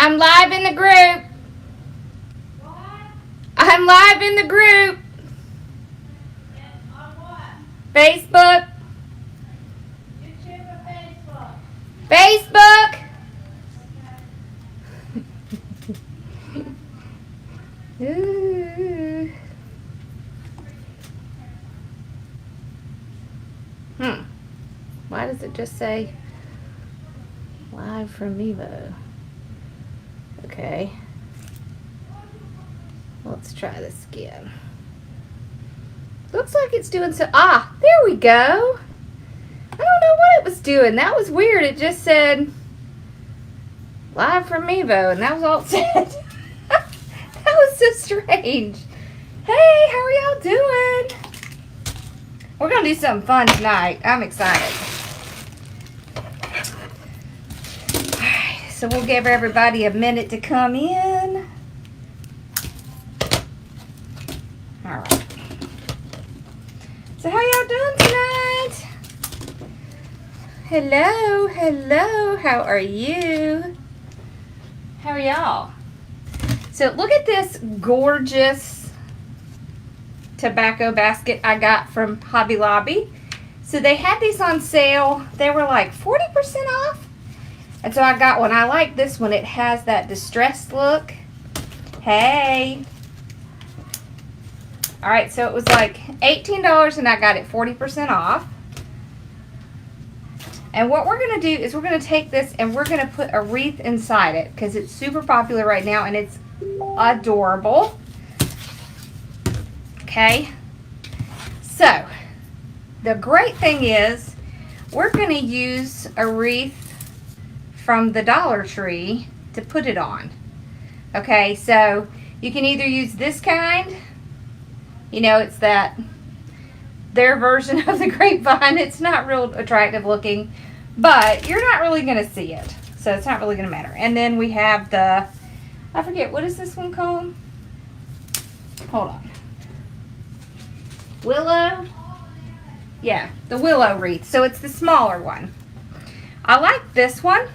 I'm live in the group. What? I'm live in the group. On what? Facebook. YouTube or Facebook? Facebook. Ooh. Why does it just say live from Evo? Okay. Let's try this again. Looks like it's doing so. Ah, there we go. I don't know what it was doing. That was weird. It just said live from Evo, and that was all it said. That was so strange. Hey, how are y'all doing? We're going to do something fun tonight. I'm excited. Alright, so we'll give everybody a minute to come in. Alright. So how y'all doing tonight? Hello, hello. How are you? How are y'all? So look at this gorgeous tobacco basket I got from Hobby Lobby. So they had these on sale. They were like 40% off. And so I got one. I like this one. It has that distressed look. Hey. Alright, so it was like $18 and I got it 40% off. And what we're going to do is we're going to take this and we're going to put a wreath inside it because it's super popular right now and it's adorable. Okay, so the great thing is we're going to use a wreath from the Dollar Tree to put it on. Okay, so you can either use this kind, you know, it's that their version of the grapevine. It's not real attractive looking, but you're not really going to see it, so it's not really going to matter. And then we have the, I forget, what is this one called? Hold on. Willow? Yeah, the willow wreath. So it's the smaller one. I like this one.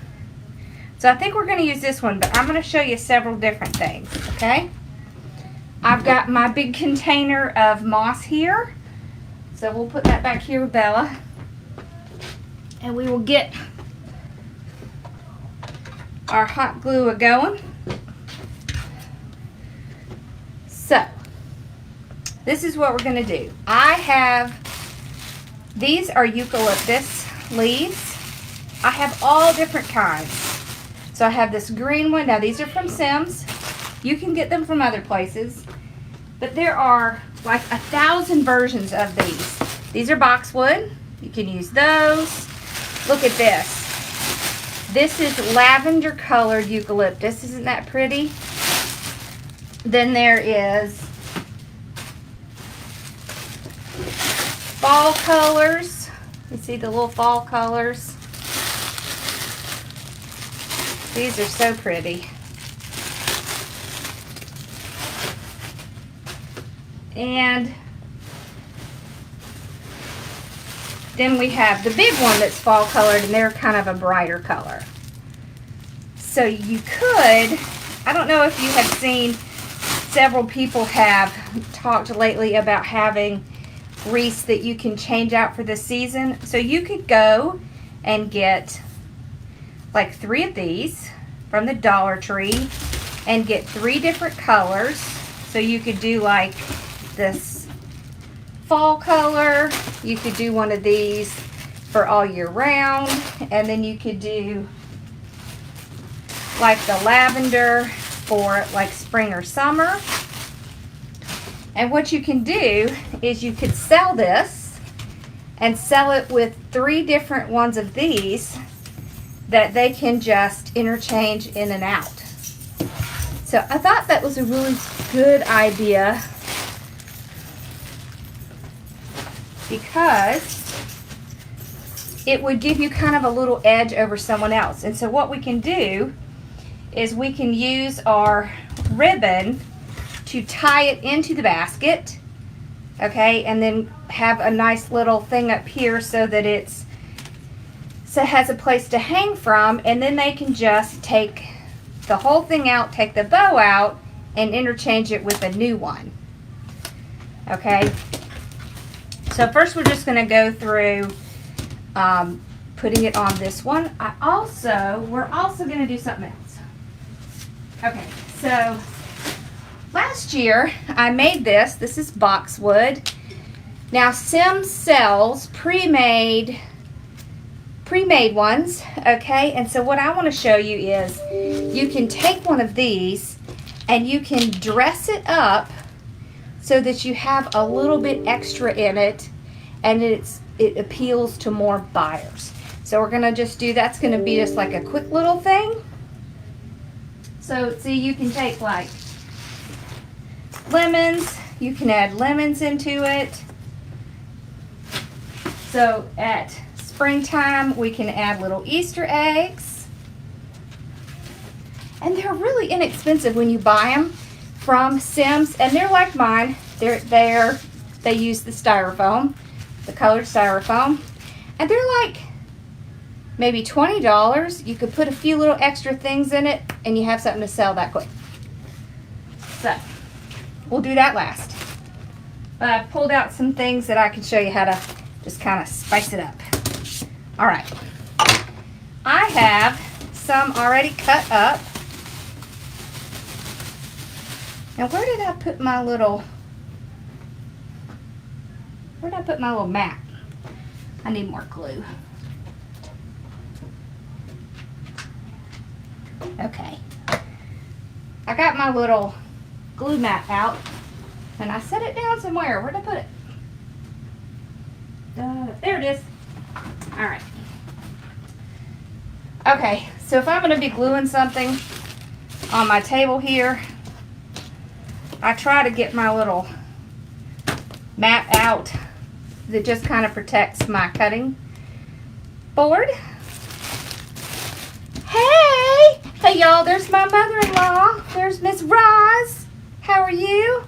So I think we're going to use this one, but I'm going to show you several different things, okay? I've got my big container of moss here. So we'll put that back here with Bella. And we will get our hot glue a-going. So, this is what we're going to do. I have, these are eucalyptus leaves. I have all different kinds. So I have this green one. Now these are from Sims. You can get them from other places. But there are like 1,000 versions of these. These are boxwood. You can use those. Look at this. This is lavender colored eucalyptus. Isn't that pretty? Then there is fall colors. You see the little fall colors? These are so pretty. And then we have the big one that's fall colored, and they're kind of a brighter color. So you could, I don't know if you have seen, several people have talked lately about having wreaths that you can change out for the season. So you could go and get like 3 of these from the Dollar Tree and get 3 different colors. So you could do like this fall color. You could do one of these for all year round. And then you could do like the lavender for like spring or summer. And what you can do is you could sell this and sell it with 3 different ones of these that they can just interchange in and out. So I thought that was a really good idea because it would give you kind of a little edge over someone else. And so what we can do is we can use our ribbon to tie it into the basket, okay, and then have a nice little thing up here so that it has a place to hang from, and then they can just take the whole thing out, take the bow out, and interchange it with a new one. Okay, so first we're just going to go through putting it on this one. We're also going to do something else. Okay, so last year I made this. This is Boxwood. Now Sims sells pre-made ones, okay? And so what I want to show you is you can take one of these and you can dress it up so that you have a little bit extra in it, and it appeals to more buyers. So we're gonna just do, that's gonna be just like a quick little thing. So see, you can take like lemons, you can add lemons into it. So at springtime, we can add little Easter eggs. And they're really inexpensive when you buy them from Sims, and they're like mine. They use the styrofoam, the colored styrofoam, and they're like maybe $20. You could put a few little extra things in it, and you have something to sell that quick. So we'll do that last. But I pulled out some things that I can show you how to just kind of spice it up. All right, I have some already cut up. Now where did I put my little mat? I need more glue. Okay, I got my little glue mat out, and I set it down somewhere. Where'd I put it? There it is. All right. Okay, so if I'm going to be gluing something on my table here, I try to get my little mat out that just kind of protects my cutting board. Hey y'all, there's my mother-in-law. There's Miss Roz. How are you?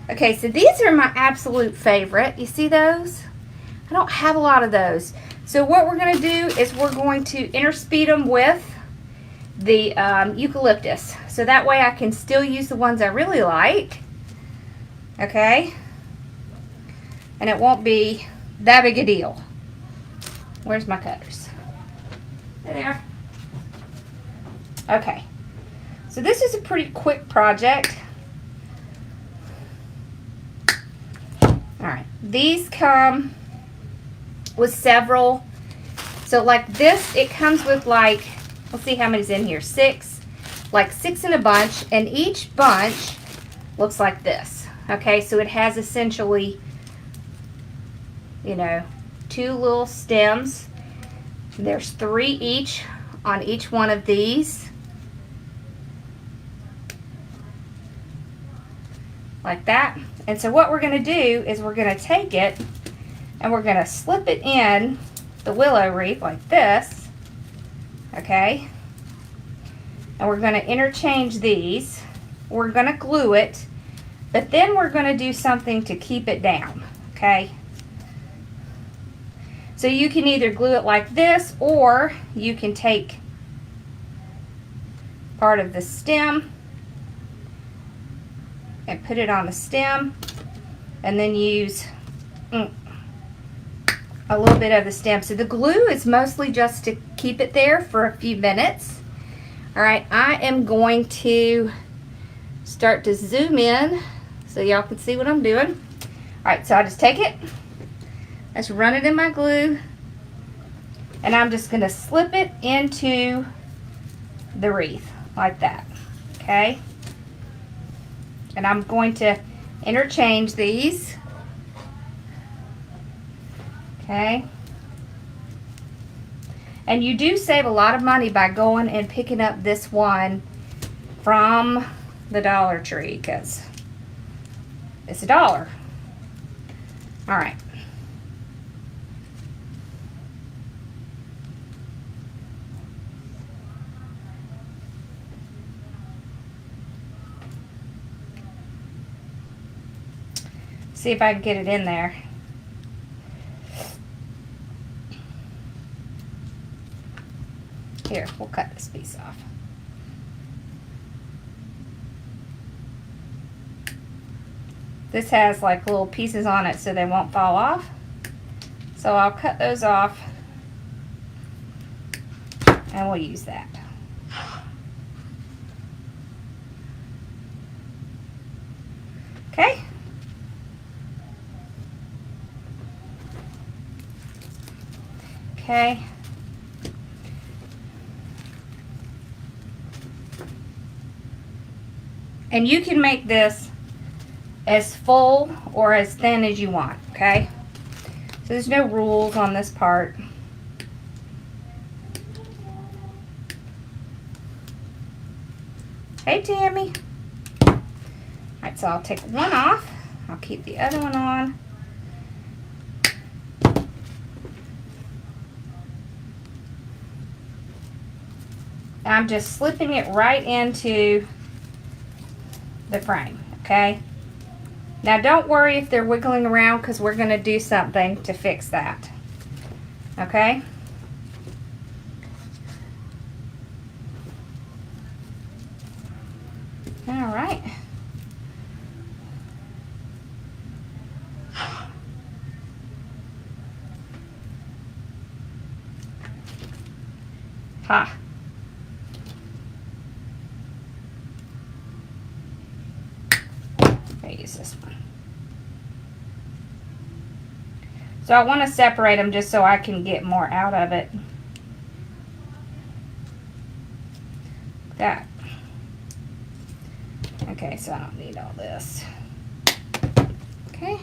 Okay, so these are my absolute favorite. You see those? I don't have a lot of those. So what we're going to do is we're going to interspeed them with the eucalyptus. So that way I can still use the ones I really like. Okay? And it won't be that big a deal. Where's my cutters? There. Okay. So this is a pretty quick project. Alright. These come with several. So like this, it comes with like, let's see how many's in here. 6. Like 6 in a bunch, and each bunch looks like this. Okay, so it has essentially, you know, 2 little stems. There's 3 each on each one of these. Like that. And so what we're going to do is we're going to take it and we're going to slip it in the willow wreath like this. Okay. And we're going to interchange these. We're going to glue it, but then we're going to do something to keep it down. Okay. So you can either glue it like this, or you can take part of the stem and put it on the stem, and then use a little bit of the stem. So the glue is mostly just to keep it there for a few minutes. All right, I am going to start to zoom in so y'all can see what I'm doing. All right, so I just take it, let's run it in my glue, and I'm just going to slip it into the wreath like that. Okay. And I'm going to interchange these. Okay. And you do save a lot of money by going and picking up this one from the Dollar Tree, because it's $1. All right. See if I can get it in there. Here, we'll cut this piece off. This has like little pieces on it so they won't fall off. So I'll cut those off and we'll use that. Okay. Okay. And you can make this as full or as thin as you want, okay? So there's no rules on this part. Hey, Tammy. All right, so I'll take one off. I'll keep the other one on. I'm just slipping it right into the frame, okay? Now don't worry if they're wiggling around because we're going to do something to fix that, okay? All right. Ha. I'll use this one. So I want to separate them just so I can get more out of it. That. Okay, so I don't need all this. Okay.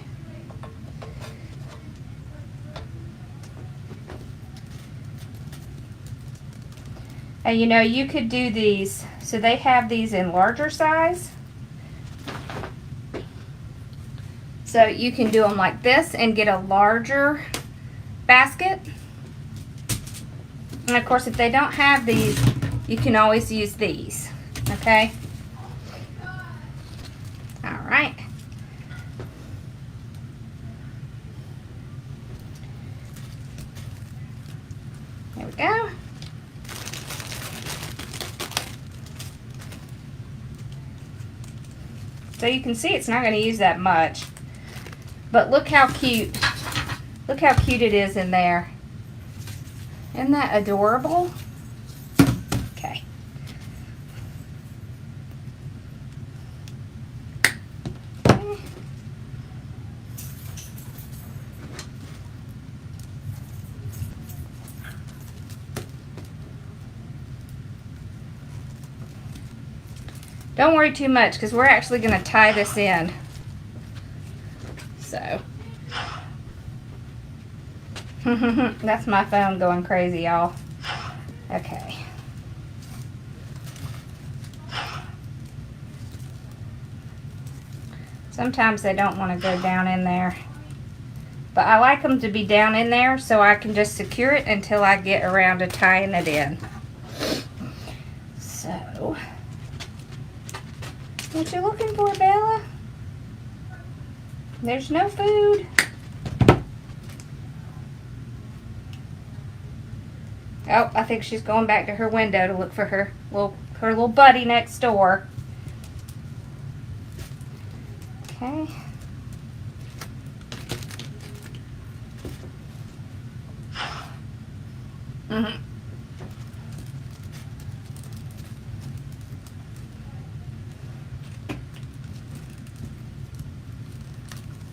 And you know, you could do these, so they have these in larger size. So you can do them like this and get a larger basket. And of course, if they don't have these, you can always use these, okay? All right. There we go. So you can see it's not going to use that much. But look how cute. Look how cute it is in there. Isn't that adorable? Okay. Don't worry too much because we're actually going to tie this in. So. That's my phone going crazy, y'all. Okay. Sometimes they don't want to go down in there. But I like them to be down in there so I can just secure it until I get around to tying it in. So. What you looking for, Bella? There's no food. Oh, I think she's going back to her window to look for her little buddy next door. Okay.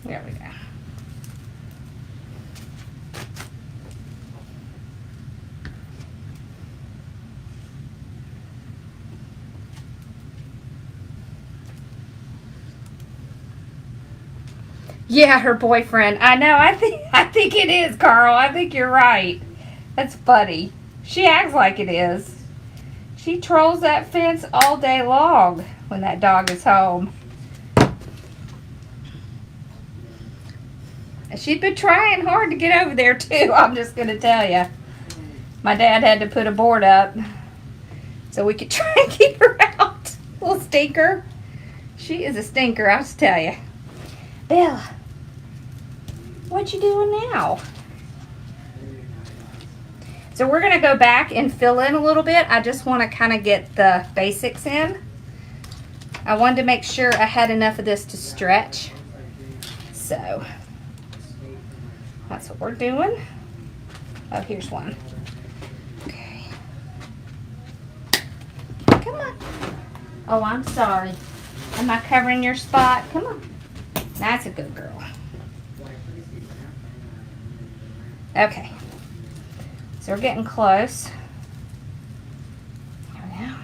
There we go. Yeah, her boyfriend. I know. I think it is, Carl. I think you're right. That's funny. She acts like it is. She trolls that fence all day long when that dog is home. She's been trying hard to get over there too, I'm just going to tell you. My dad had to put a board up so we could try and keep her out. Little stinker. She is a stinker, I'll just tell you. Bella, what you doing now? So we're going to go back and fill in a little bit. I just want to kind of get the basics in. I wanted to make sure I had enough of this to stretch. So that's what we're doing. Oh, here's one. Okay. Come on. Oh, I'm sorry. Am I covering your spot? Come on. That's a good girl. Okay. So we're getting close. There we go.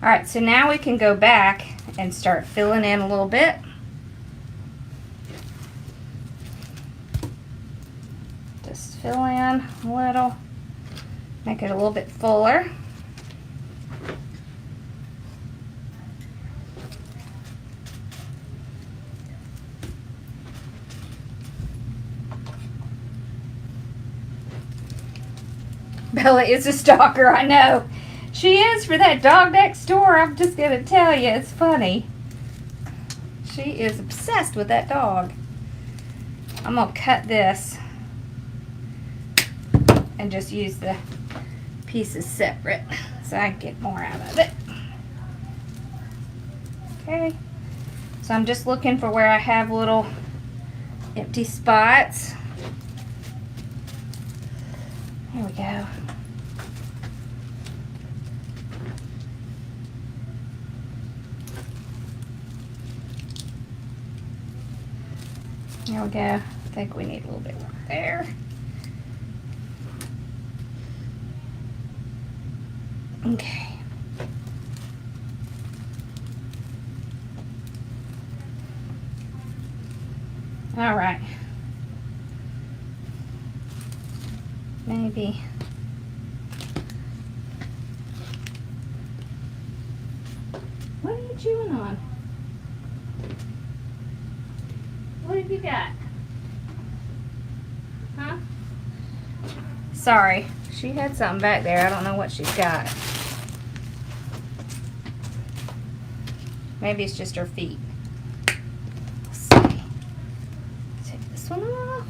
All right, so now we can go back and start filling in a little bit. Just fill in a little, make it a little bit fuller. Bella is a stalker, I know. She is for that dog next door. I'm just going to tell you, it's funny. She is obsessed with that dog. I'm going to cut this and just use the pieces separate so I can get more out of it. Okay. So I'm just looking for where I have little empty spots. There we go. There we go. I think we need a little bit more there. Okay. All right. Maybe. What are you chewing on? What have you got? Huh? Sorry, she had something back there. I don't know what she's got. Maybe it's just her feet. Let's see. Take this one off.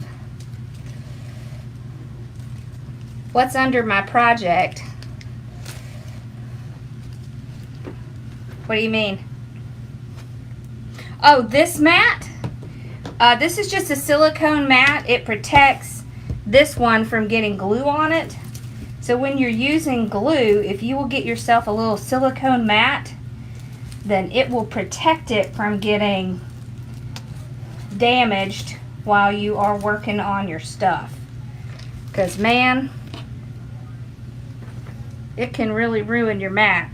What's under my project? What do you mean? Oh, this mat? This is just a silicone mat. It protects this one from getting glue on it. So when you're using glue, if you will get yourself a little silicone mat, then it will protect it from getting damaged while you are working on your stuff. Because man, it can really ruin your mat.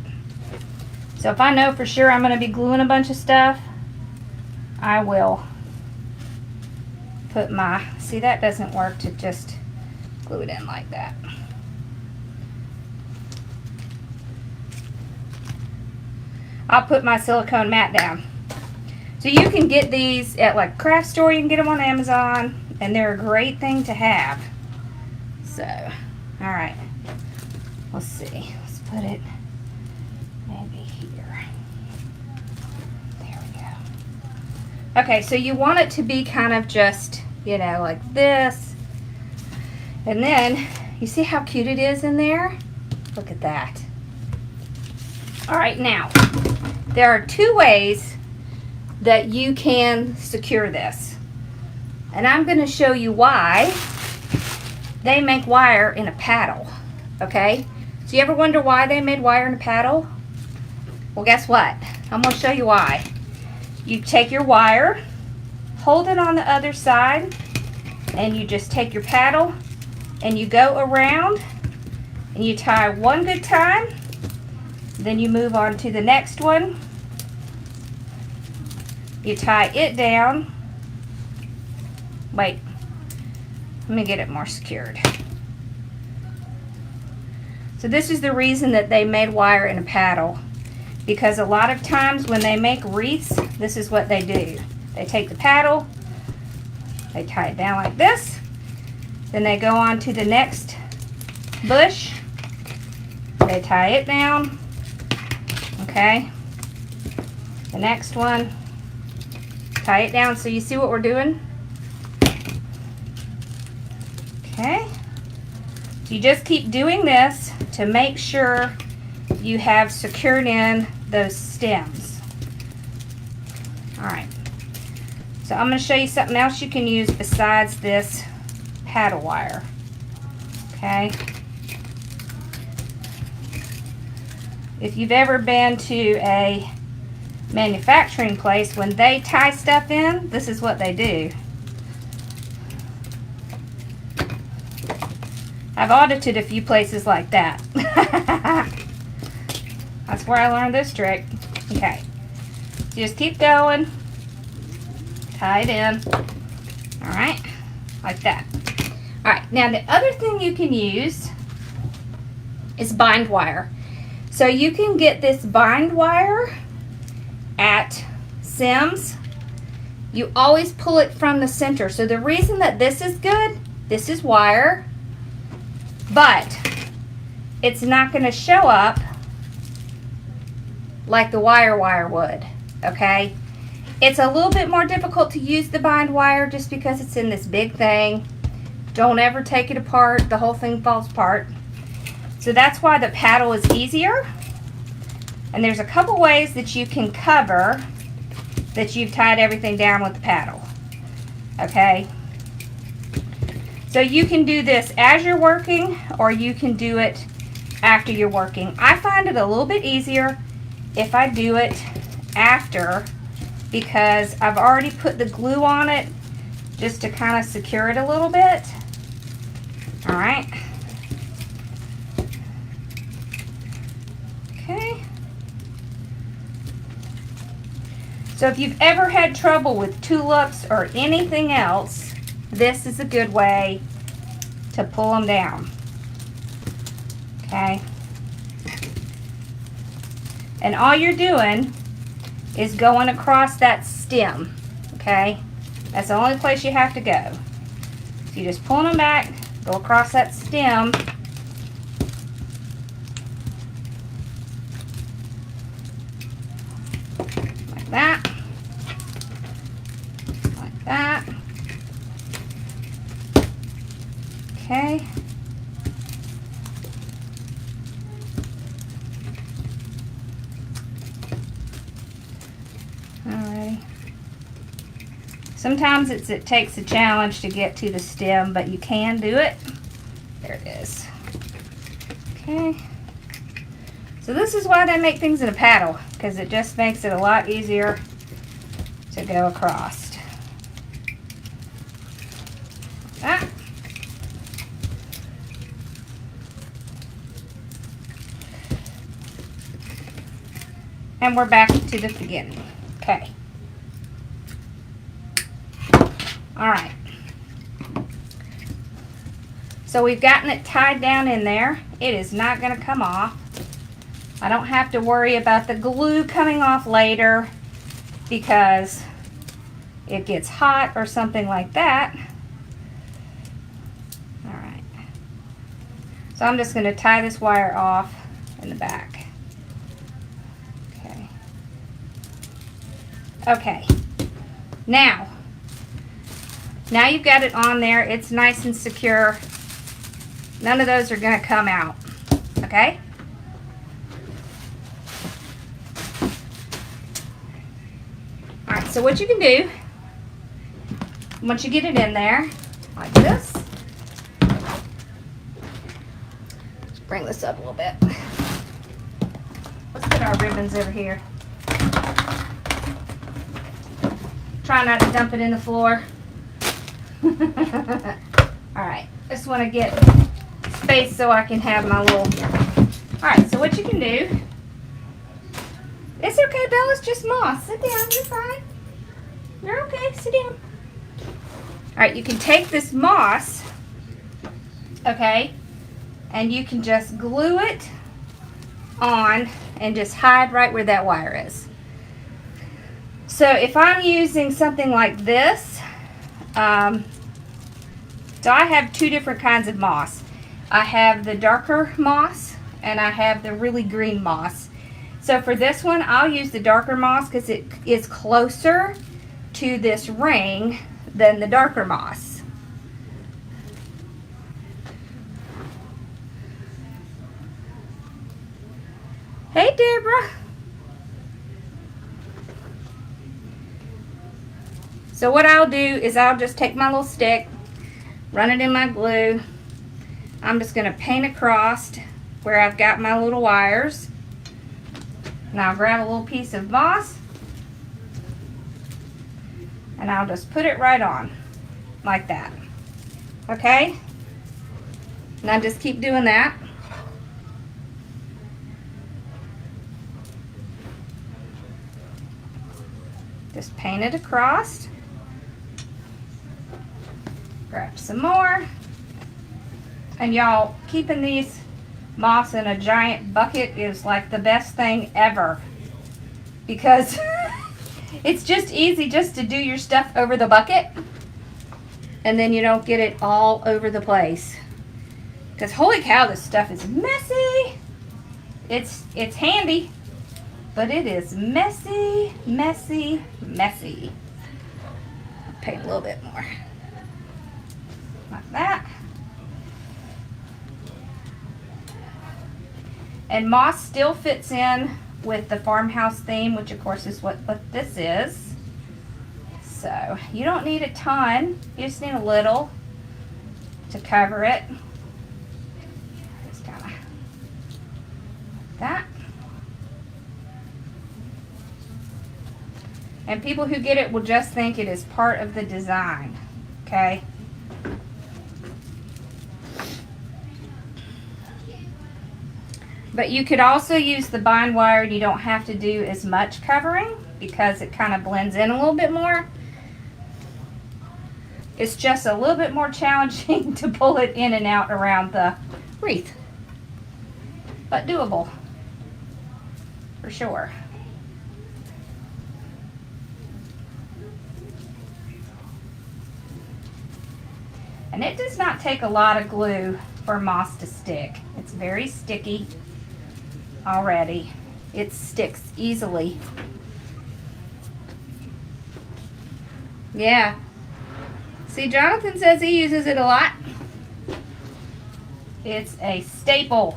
So if I know for sure I'm going to be gluing a bunch of stuff, I will put my, see, that doesn't work to just glue it in like that. I'll put my silicone mat down. So you can get these at like craft store, you can get them on Amazon, and they're a great thing to have. So, all right, let's see, let's put it maybe here. There we go. Okay, so you want it to be kind of just, you know, like this. And then, you see how cute it is in there? Look at that. All right, now, there are two ways that you can secure this. And I'm going to show you why they make wire in a paddle, okay? So you ever wonder why they made wire in a paddle? Well, guess what? I'm going to show you why. You take your wire, hold it on the other side, and you just take your paddle and you go around and you tie one good time, then you move on to the next one. You tie it down. Wait, let me get it more secured. So this is the reason that they made wire in a paddle, because a lot of times when they make wreaths, this is what they do. They take the paddle, they tie it down like this, then they go on to the next bush, they tie it down, okay, the next one, tie it down. So you see what we're doing? Okay, So you just keep doing this to make sure you have secured in those stems. All right. So I'm going to show you something else you can use besides this paddle wire. Okay. If you've ever been to a manufacturing place, when they tie stuff in, this is what they do. I've audited a few places like that. That's where I learned this trick. Okay. Just keep going. Tie it in. Alright. Like that. Alright. Now the other thing you can use is bind wire. So you can get this bind wire at Sim's. You always pull it from the center. So the reason that this is good, this is wire, but it's not going to show up like the wire would, okay? It's a little bit more difficult to use the bind wire just because it's in this big thing. Don't ever take it apart. The whole thing falls apart. So that's why the paddle is easier. And there's a couple ways that you can cover that you've tied everything down with the paddle, okay? So you can do this as you're working, or you can do it after you're working. I find it a little bit easier if I do it after, because I've already put the glue on it just to kind of secure it a little bit. All right. Okay. So if you've ever had trouble with tulips or anything else, this is a good way to pull them down. Okay. And all you're doing is going across that stem. Okay. That's the only place you have to go. So you just pull them back, go across that stem. Like that. Like that. Okay. Alrighty. Sometimes it takes a challenge to get to the stem, but you can do it. There it is. Okay. So this is why they make things in a paddle, because it just makes it a lot easier to go across. That. And we're back to the beginning. Okay. All right. So we've gotten it tied down in there. It is not going to come off. I don't have to worry about the glue coming off later because it gets hot or something like that. All right. So I'm just going to tie this wire off in the back. Okay, now you've got it on there. It's nice and secure. None of those are going to come out, okay? All right, so what you can do, once you get it in there, like this, let's bring this up a little bit. Let's put our ribbons over here. Try not to dump it in the floor. Alright, just want to get space so I can have my little... Alright, so what you can do... It's okay, Belle, it's just moss. Sit down, you're fine. You're okay, sit down. Alright, you can take this moss, okay, and you can just glue it on and just hide right where that wire is. So if I'm using something like this, so I have two different kinds of moss. I have the darker moss and I have the really green moss. So for this one, I'll use the darker moss because it is closer to this ring than the darker moss. So what I'll do is I'll just take my little stick, run it in my glue. I'm just going to paint across where I've got my little wires. And I'll grab a little piece of moss and I'll just put it right on like that. Okay? And I just keep doing that. Just paint it across. Grab some more. And y'all, keeping these moss in a giant bucket is like the best thing ever, because it's just easy just to do your stuff over the bucket and then you don't get it all over the place. Because holy cow, this stuff is messy. It's handy, but it is messy, messy, messy. I'll paint a little bit more like that. And moss still fits in with the farmhouse theme, which of course is what this is. So you don't need a ton, you just need a little to cover it. Just kind of like that. And people who get it will just think it is part of the design, okay? But you could also use the bind wire and you don't have to do as much covering because it kind of blends in a little bit more. It's just a little bit more challenging to pull it in and out around the wreath. But doable, for sure. And it does not take a lot of glue for moss to stick. It's very sticky already. It sticks easily. Yeah. See, Jonathan says he uses it a lot. It's a staple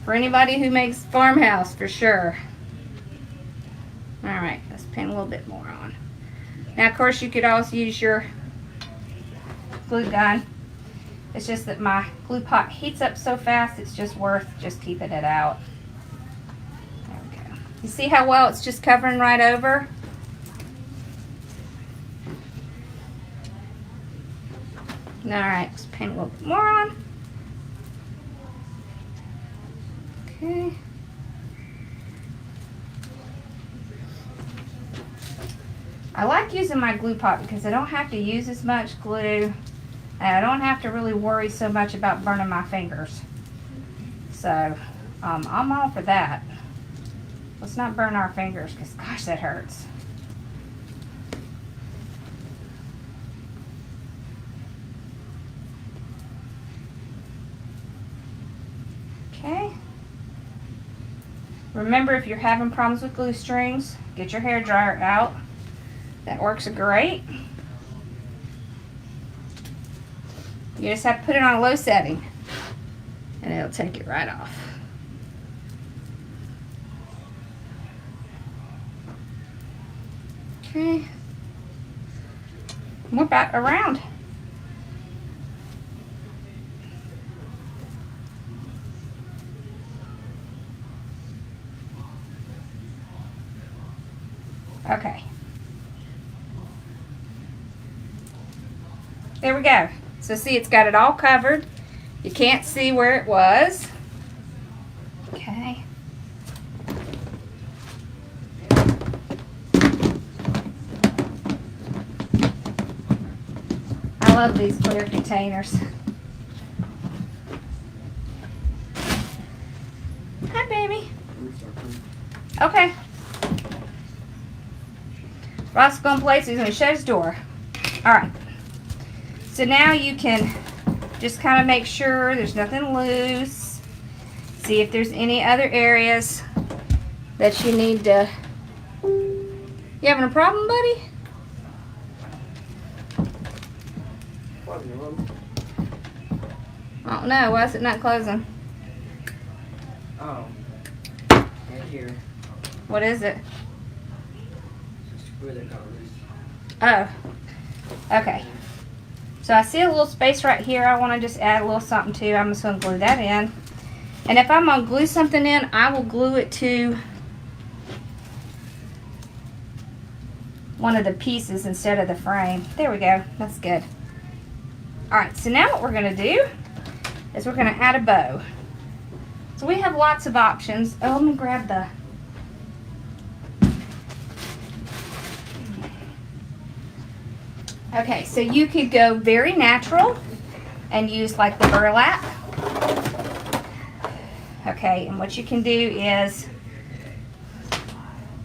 for anybody who makes farmhouse, for sure. All right, let's paint a little bit more on. Now, of course, you could also use your glue gun. It's just that my glue pot heats up so fast, it's just worth just keeping it out. There we go. You see how well it's just covering right over? All right, let's paint a little bit more on. Okay. I like using my glue pot because I don't have to use as much glue and I don't have to really worry so much about burning my fingers. So I'm all for that. Let's not burn our fingers because gosh, that hurts. Okay. Remember, if you're having problems with glue strings, get your hair dryer out. That works great. You just have to put it on a low setting and it'll take it right off. Okay. We're back around. Okay. There we go. So see, it's got it all covered. You can't see where it was. Okay. I love these clear containers. Hi, baby. Okay. Ross going places. He's going to shut his door. All right. So now you can just kind of make sure there's nothing loose. See if there's any other areas that you need to. You having a problem, buddy? I don't know. Why is it not closing? Oh, right here. What is it? Just Where they got loose. Oh, okay. So I see a little space right here. I want to just add a little something to. I'm just going to glue that in. And if I'm going to glue something in, I will glue it to one of the pieces instead of the frame. There we go. That's good. Alright, so now what we're going to do is we're going to add a bow. So we have lots of options. Oh, let me grab the... Okay, so you could go very natural and use like the burlap. Okay, and what you can do is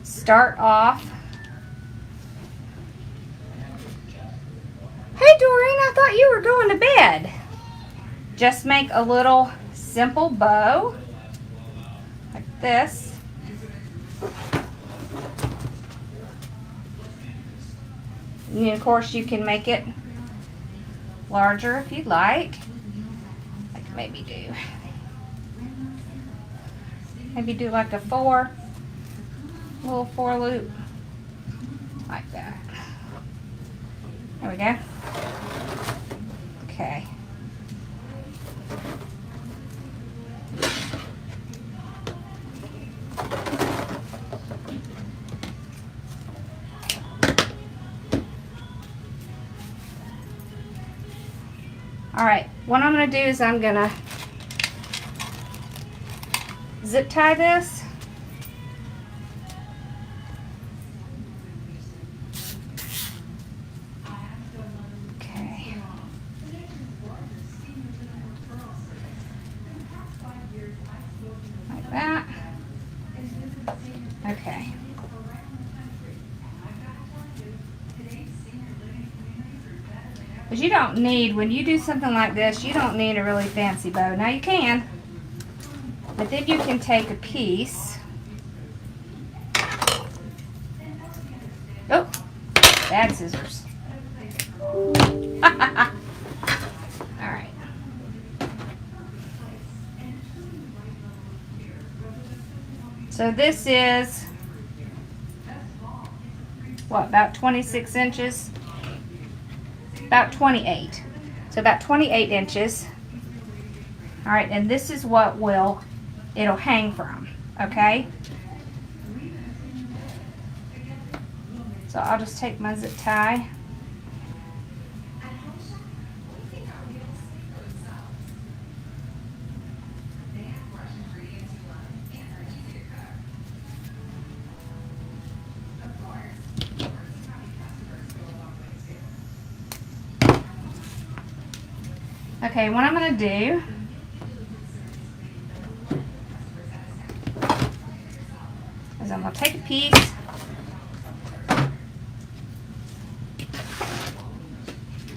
start off. Hey Doreen, I thought you were going to bed. Just make a little simple bow like this. And of course you can make it larger if you'd like. Like maybe do like a little four loop like that. There we go. Okay. All right, what I'm going to do is I'm going to zip tie this. Okay. Like that. Okay. But you don't need, when you do something like this, you don't need a really fancy bow. Now you can, but then you can take a piece. Oh, bad scissors. Alright. So this is, what, about 26 inches? About 28. So about 28 inches. Alright, and this is what it'll hang from, okay? So I'll just take my zip tie. Okay, what I'm going to do is I'm going to take a piece,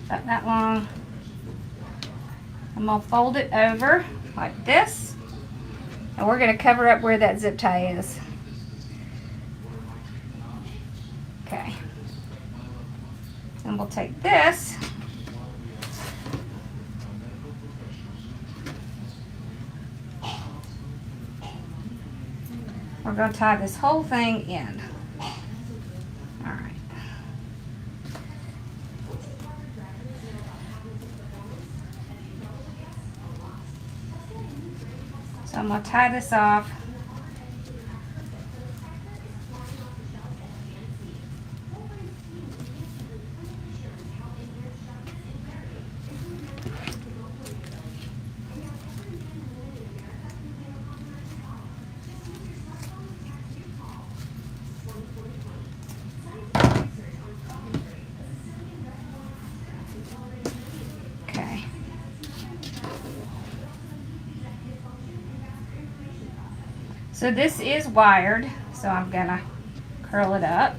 about that long, I'm going to fold it over like this, and we're going to cover up where that zip tie is. Okay, and we'll take this. We're going to tie this whole thing in. All right. So I'm going to tie this off. So this is wired, so I'm gonna curl it up.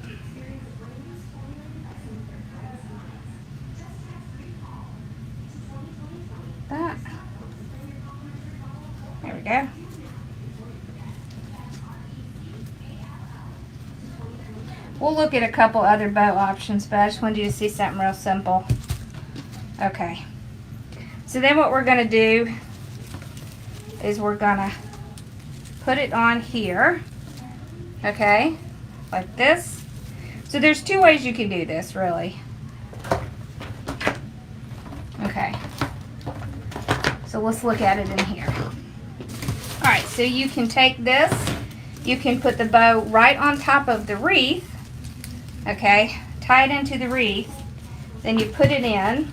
That. There we go. We'll look at a couple other bow options, but I just wanted you to see something real simple. Okay. So then what we're gonna do is we're gonna put it on here, okay, like this. So there's two ways you can do this, really. Okay. So let's look at it in here. All right, so you can take this, you can put the bow right on top of the wreath, okay, tie it into the wreath, then you put it in,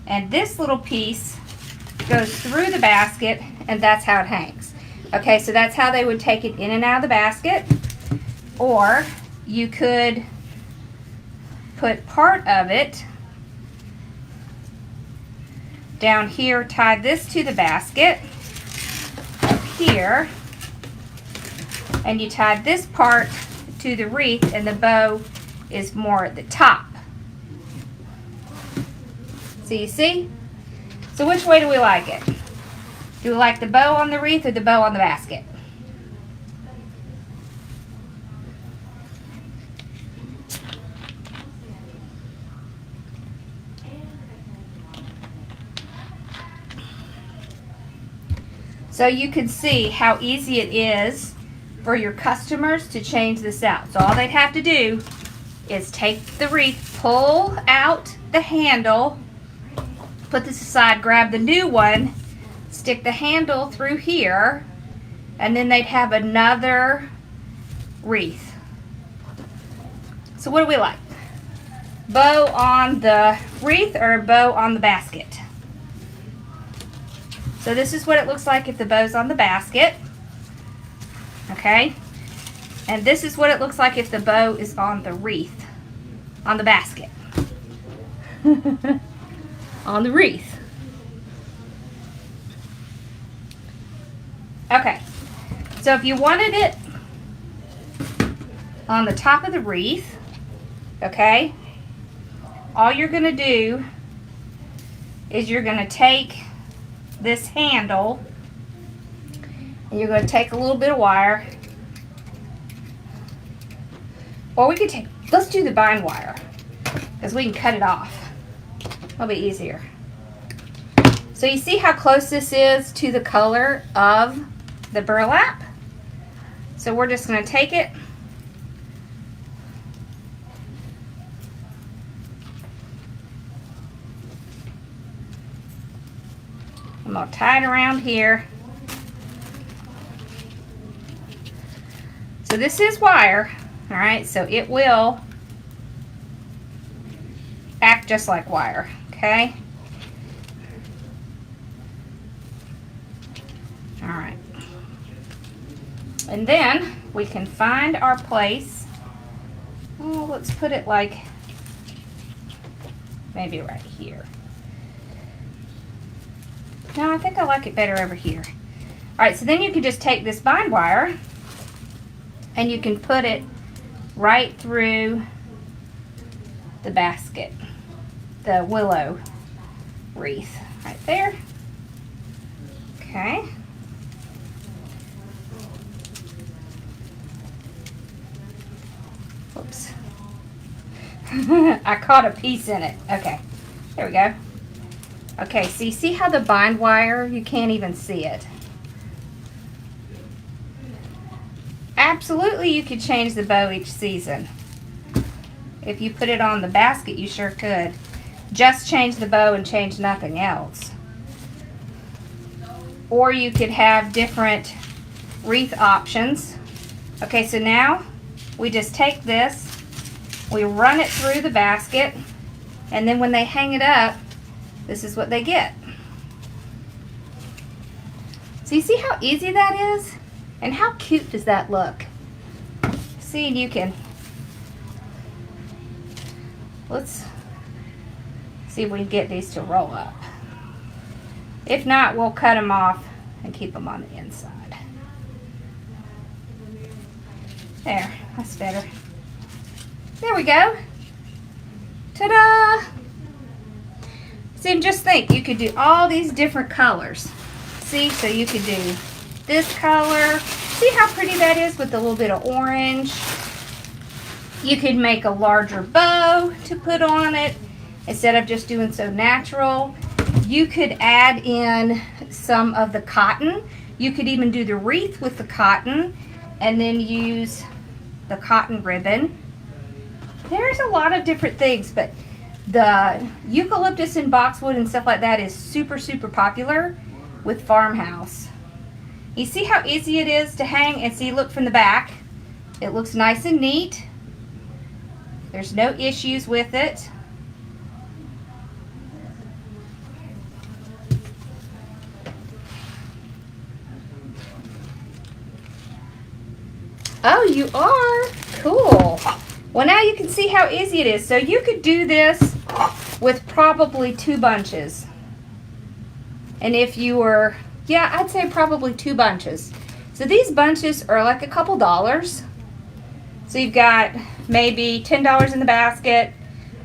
and this little piece goes through the basket, and that's how it hangs. Okay, so that's how they would take it in and out of the basket. Or you could put part of it down here, tie this to the basket up here, and you tie this part to the wreath, and the bow is more at the top. So you see? So which way do we like it? Do we like the bow on the wreath or the bow on the basket? So you can see how easy it is for your customers to change this out. So all they'd have to do is take the wreath, pull out the handle, put this aside, grab the new one, stick the handle through here, and then they'd have another wreath. So what do we like? Bow on the wreath or a bow on the basket? So this is what it looks like if the bow's on the basket. Okay? And this is what it looks like if the bow is on the wreath, on the basket. On the wreath. Okay, so if you wanted it on the top of the wreath, okay, all you're going to do is you're going to take this handle and you're going to take a little bit of wire, or we could take, let's do the bind wire because we can cut it off. It'll be easier. So you see how close this is to the color of the burlap? So we're just going to take it, I'm going to tie it around here. So this is wire, all right, so it will act just like wire, okay? All right. And then we can find our place. Oh, let's put it like maybe right here. No, I think I like it better over here. All right, so then you can just take this bind wire and you can put it right through the basket, the willow wreath right there. Okay. Whoops. I caught a piece in it. Okay, there we go. Okay, so you see how the bind wire, you can't even see it. Absolutely, you could change the bow each season. If you put it on the basket, you sure could. Just change the bow and change nothing else. Or you could have different wreath options. Okay, so now we just take this, we run it through the basket, and then when they hang it up, this is what they get. So you see how easy that is? And how cute does that look? See, and you can, let's see if we can get these to roll up. If not, we'll cut them off and keep them on the inside. There, that's better. There we go. Ta-da! See, and just think, you could do all these different colors. See, so you could do this color. See how pretty that is with a little bit of orange? You could make a larger bow to put on it instead of just doing so natural. You could add in some of the cotton. You could even do the wreath with the cotton and then use the cotton ribbon. there's a lot of different things, but the eucalyptus and boxwood and stuff like that is super, super popular with farmhouse. You see how easy it is to hang, and see, look from the back. It looks nice and neat. There's no issues with it. Oh, you are? Cool. Well, now you can see how easy it is. So you could do this with probably 2 bunches. And if you were, yeah, I'd say probably 2 bunches. So these bunches are like a couple dollars. So you've got maybe $10 in the basket,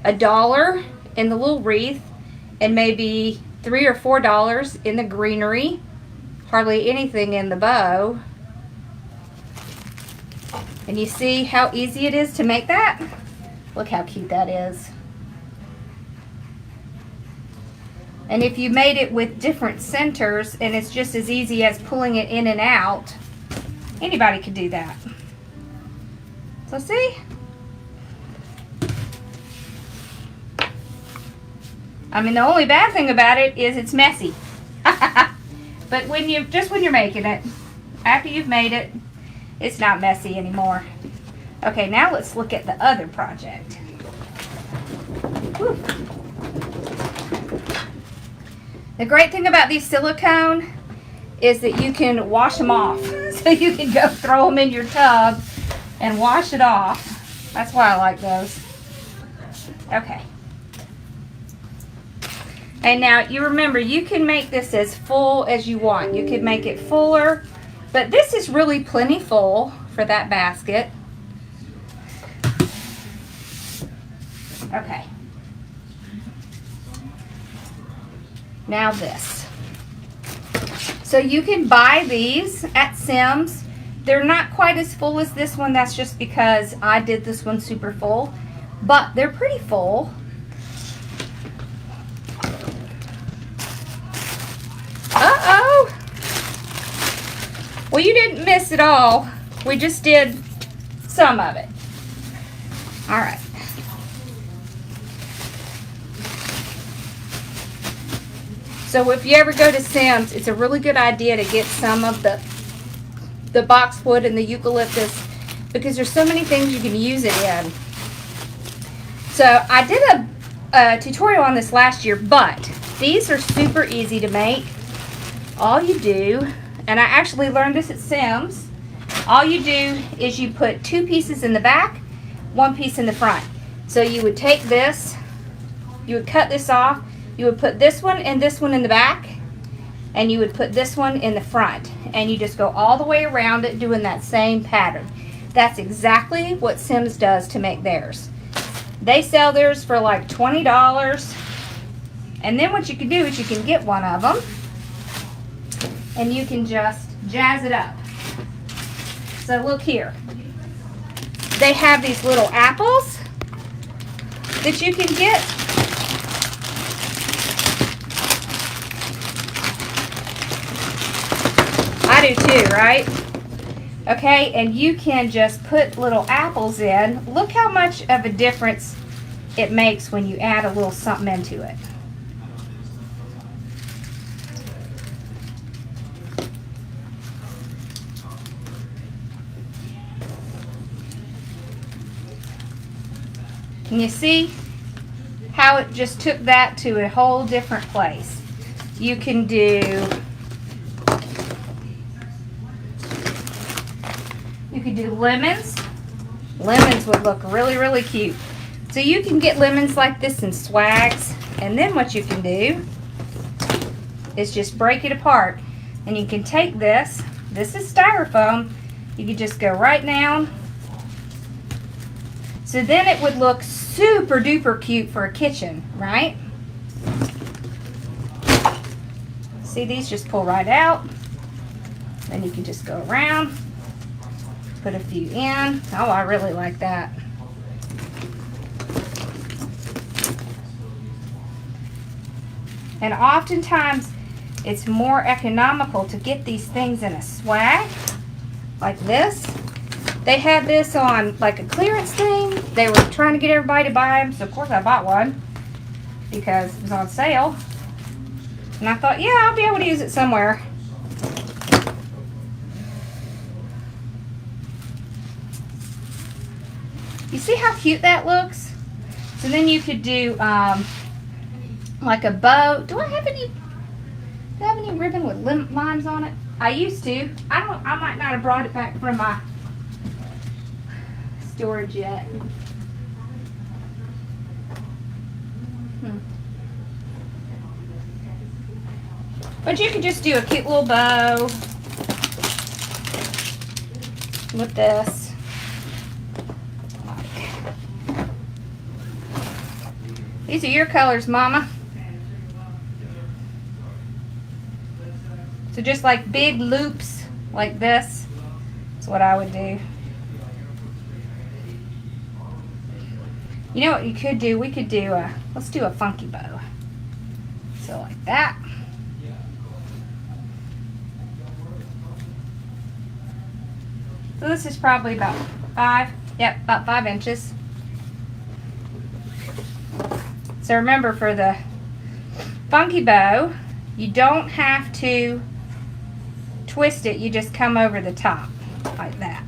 $1 in the little wreath, and maybe $3 or $4 in the greenery. Hardly anything in the bow. And you see how easy it is to make that? Look how cute that is. And if you made it with different centers, and it's just as easy as pulling it in and out, anybody could do that. So see? I mean, the only bad thing about it is it's messy. But when you're making it, after you've made it, it's not messy anymore. Okay, now let's look at the other project. Whew. The great thing about these silicone is that you can wash them off. So you can go throw them in your tub and wash it off. That's why I like those. Okay. And now you remember, you can make this as full as you want. You could make it fuller, but this is really plenty full for that basket. Okay. Now this. So you can buy these at Simms. They're not quite as full as this one. That's just because I did this one super full. But they're pretty full. Uh-oh. Well, you didn't miss it all. We just did some of it. All right. So if you ever go to Simms, it's a really good idea to get some of the boxwood and the eucalyptus, because there's so many things you can use it in. So I did a tutorial on this last year, but these are super easy to make. All you do, and I actually learned this at Simms, all you do is you put 2 pieces in the back, 1 piece in the front. So you would take this, you would cut this off, you would put this one and this one in the back, and you would put this one in the front, and you just go all the way around it doing that same pattern. That's exactly what Simms does to make theirs. They sell theirs for like $20, and then what you can do is you can get one of them and you can just jazz it up. So look here. They have these little apples that you can get. I do too, right? Okay, and you can just put little apples in. Look how much of a difference it makes when you add a little something into it. And you see how it just took that to a whole different place. You can do lemons. Lemons would look really, really cute. So you can get lemons like this in swags, and then what you can do is just break it apart. And you can take this is styrofoam, you can just go right down. So then it would look super duper cute for a kitchen, right? See, these just pull right out. Then you can just go around, put a few in. Oh, I really like that. And oftentimes it's more economical to get these things in a swag like this They had this on like a clearance thing. They were trying to get everybody to buy them, so of course I bought one because it was on sale. And I thought, yeah, I'll be able to use it somewhere. You see how cute that looks? So then you could do like a bow. Do I have any ribbon with lines on it? I used to. I might not have brought it back from my storage yet. But you could just do a cute little bow with this. These are your colors, Mama. So just like big loops like this is what I would do. You know what you could do? We could do let's do a funky bow. So like that. So this is probably about 5 inches. So remember, for the funky bow, you don't have to twist it, you just come over the top like that.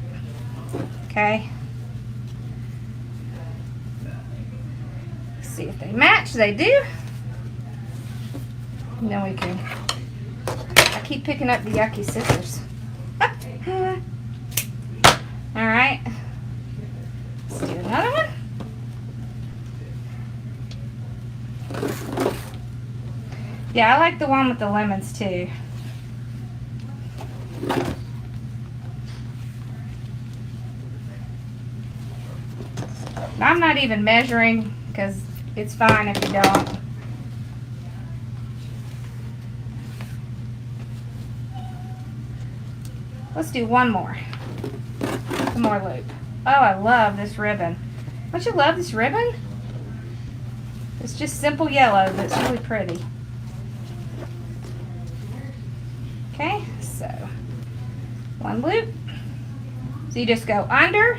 Okay? Let's see if they match. They do. And then we can, I keep picking up the yucky scissors. Alright. Let's do another one. Yeah, I like the one with the lemons too. I'm not even measuring because it's fine if you don't. Let's do one more. One more loop. Oh, I love this ribbon. Don't you love this ribbon? It's just simple yellow, but it's really pretty. Okay, so one loop. So you just go under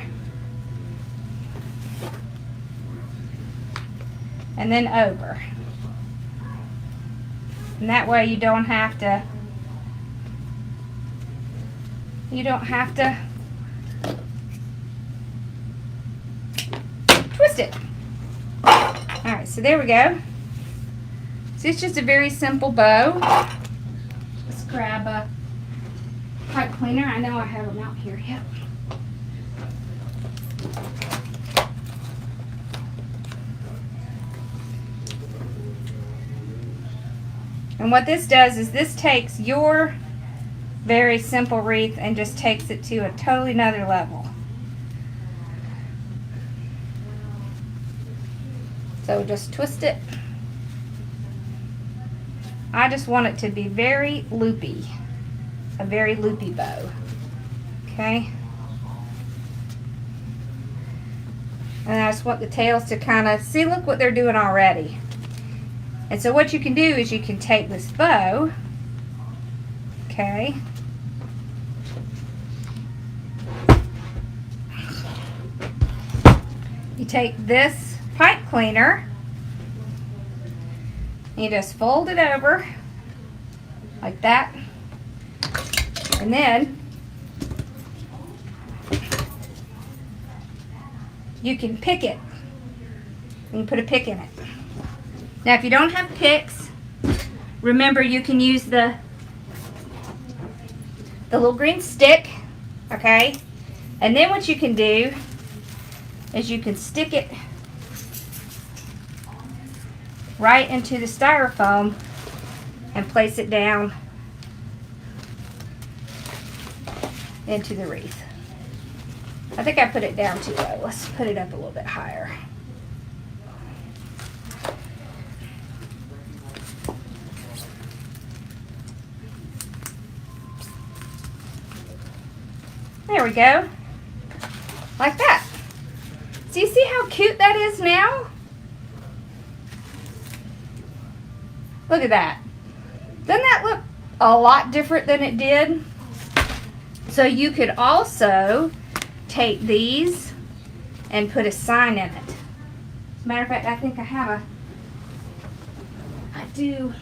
and then over. And that way you don't have to twist it. Alright, so there we go. So it's just a very simple bow. Let's grab a pipe cleaner. I know I have them out here. Yep. And what this does is this takes your very simple wreath and just takes it to a totally another level. So just twist it. I just want it to be very loopy, a very loopy bow. Okay. And I just want the tails to kind of, see, look what they're doing already. And so what you can do is you can take this bow, okay, you take this pipe cleaner, and you just fold it over like that, and then you can pick it. You can put a pick in it. Now if you don't have picks, remember you can use the little green stick, okay? And then what you can do is you can stick it right into the styrofoam and place it down into the wreath. I think I put it down too low. Let's put it up a little bit higher. There we go. Like that. So you see how cute that is now? Look at that. Doesn't that look a lot different than it did? So you could also take these and put a sign in it. As a matter of fact, I think I do.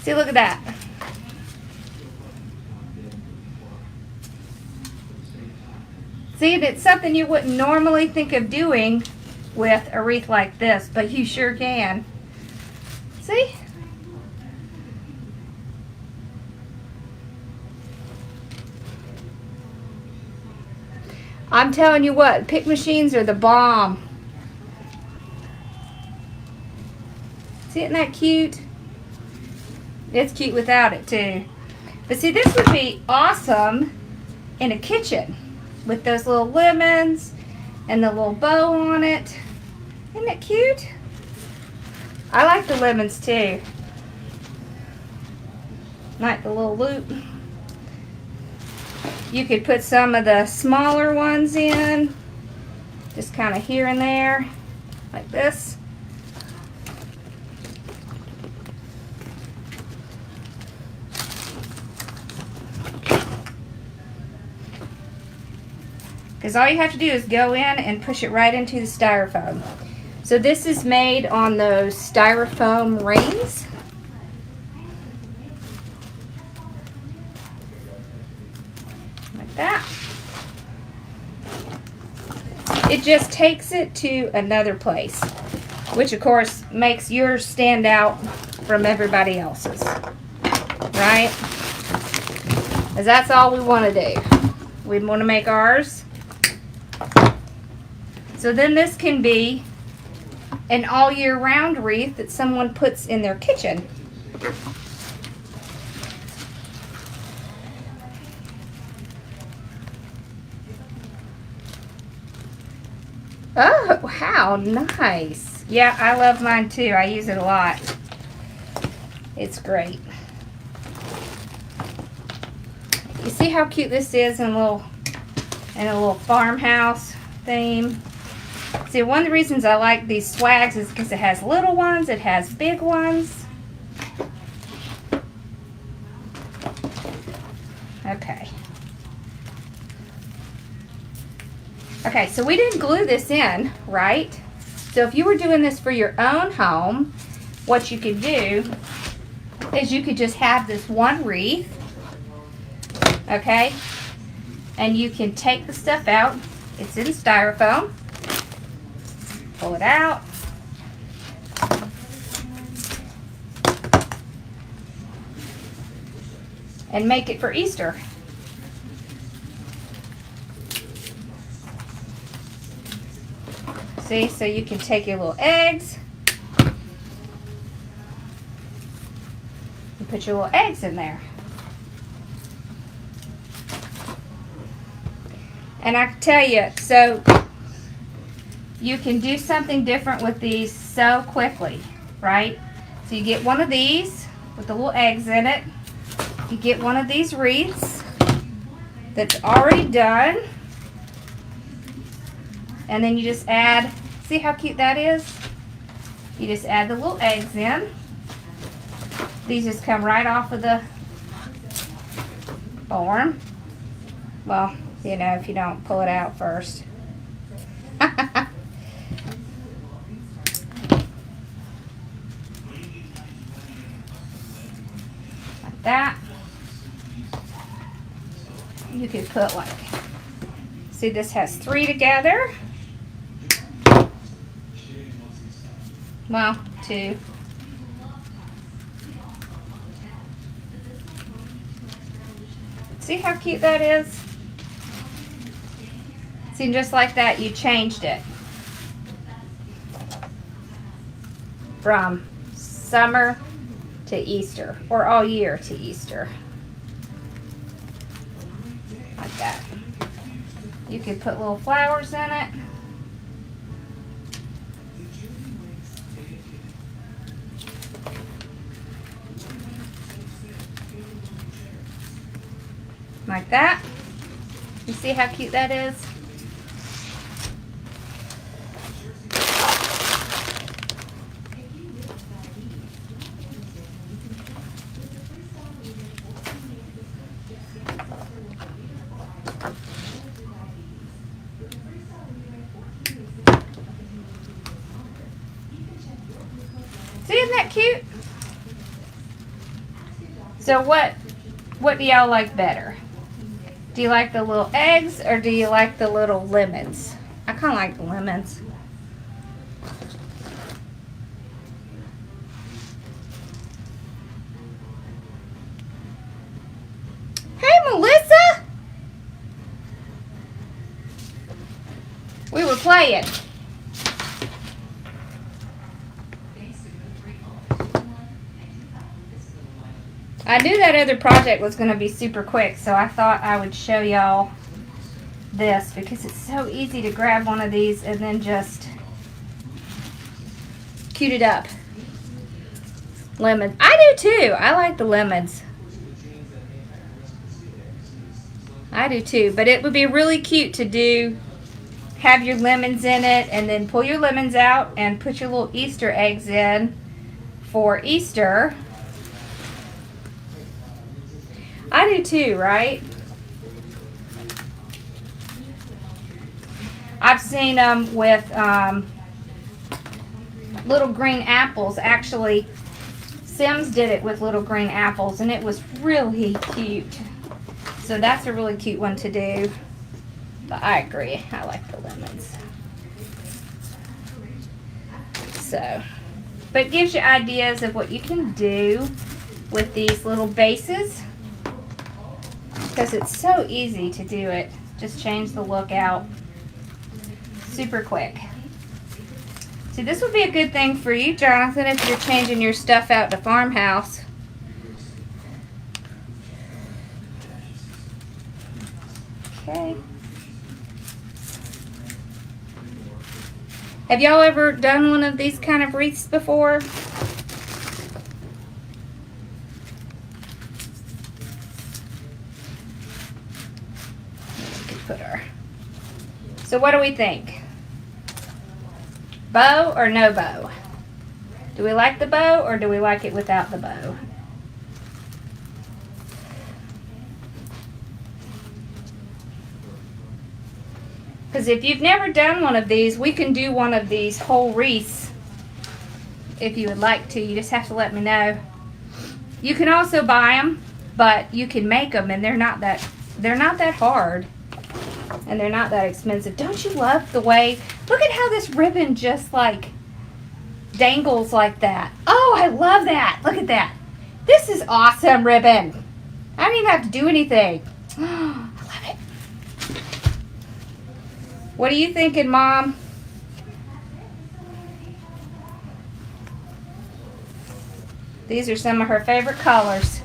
See, look at that. See, it's something you wouldn't normally think of doing with a wreath like this, but you sure can. See? I'm telling you what, pick machines are the bomb. See, isn't that cute? It's cute without it too. But see, this would be awesome in a kitchen with those little lemons and the little bow on it. Isn't it cute? I like the lemons too. Like the little loop. You could put some of the smaller ones in, just kind of here and there, like this. Because all you have to do is go in and push it right into the styrofoam. So this is made on those styrofoam rings. Like that. It just takes it to another place, which of course makes yours stand out from everybody else's, right? Because that's all we want to do. We want to make ours. So then this can be an all year round wreath that someone puts in their kitchen. Oh, how nice. Yeah, I love mine too. I use it a lot. It's great. You see how cute this is in a little farmhouse theme? See, one of the reasons I like these swags is because it has little ones, it has big ones. Okay. Okay, so we didn't glue this in, right? So if you were doing this for your own home, what you could do is you could just have this one wreath, okay? And you can take the stuff out. It's in styrofoam. Pull it out. And make it for Easter. See, so you can take your little eggs and put your little eggs in there. And I can tell you, so you can do something different with these so quickly, right? So you get one of these with the little eggs in it. You get one of these wreaths that's already done. And then you just add, see how cute that is? You just add the little eggs in. These just come right off of the form. Well, you know, if you don't pull it out first. Like that. You could put like, see, this has 3 together. Well, 2. See how cute that is? See, just like that, you changed it from summer to Easter, or all year to Easter. Like that. You can put little flowers in it. Like that. You see how cute that is? See, isn't that cute? So what do y'all like better? Do you like the little eggs or do you like the little lemons? I kind of like the lemons. Hey, Melissa! We were playing. I knew that other project was going to be super quick, so I thought I would show y'all this because it's so easy to grab one of these and then just cute it up. Lemons. I do too. I like the lemons. I do too, but it would be really cute to have your lemons in it and then pull your lemons out and put your little Easter eggs in for Easter. I do too, right? I've seen them with little green apples. Actually, Sims did it with little green apples, and it was really cute. So that's a really cute one to do. But I agree. I like the lemons. So, but it gives you ideas of what you can do with these little bases. Because it's so easy to do it. Just change the look out. Super quick. See, this would be a good thing for you, Jonathan, if you're changing your stuff out to farmhouse. Okay. Have y'all ever done one of these kind of wreaths before? Put her. So what do we think? Bow or no bow? Do we like the bow or do we like it without the bow? Because if you've never done one of these, we can do one of these whole wreaths if you would like to. You just have to let me know. You can also buy them, but you can make them, and they're not that hard, and they're not that expensive. Don't you love the way? Look at how this ribbon just like dangles like that. Oh, I love that. Look at that. This is awesome ribbon. I don't even have to do anything. I love it. What are you thinking, Mom? These are some of her favorite colors.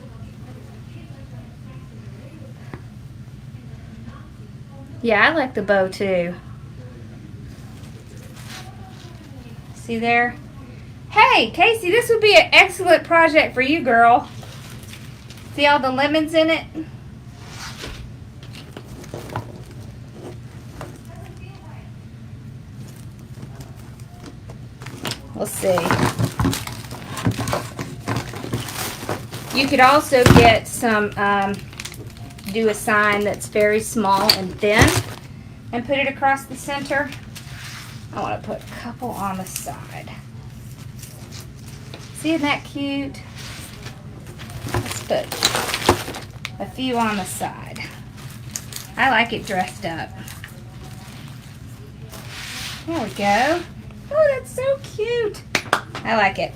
Yeah, I like the bow too. See there? Hey, Casey, this would be an excellent project for you, girl. See all the lemons in it? Let's see. You could also get some, do a sign that's very small and thin and put it across the center. I want to put a couple on the side. See, isn't that cute? Let's put a few on the side. I like it dressed up. There we go. Oh, that's so cute. I like it.